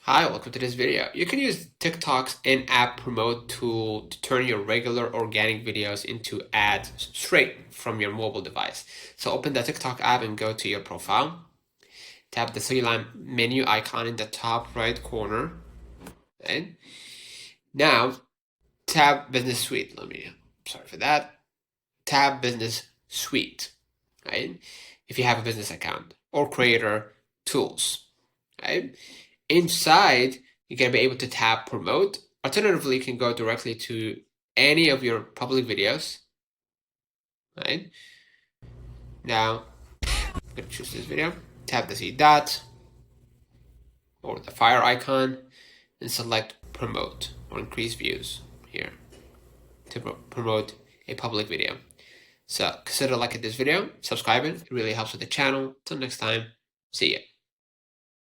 Hi, welcome to this video. You can use TikTok's in-app promote tool to turn your regular organic videos into ads straight from your mobile device. So open the TikTok app and go to your profile. Tap the three-line menu icon in the top right corner. Okay. Now, tap Business Suite. Sorry for that. Tap Business Suite, right? If you have a business account or Creator Tools, right? Inside, you're going to be able to tap promote. Alternatively, you can go directly to any of your public videos, right? Now, I'm going to choose this video, tap the three dots or the fire icon, and select promote or increase views here to promote a public video. So consider liking this video, subscribing, it really helps with the channel. Till next time, see ya.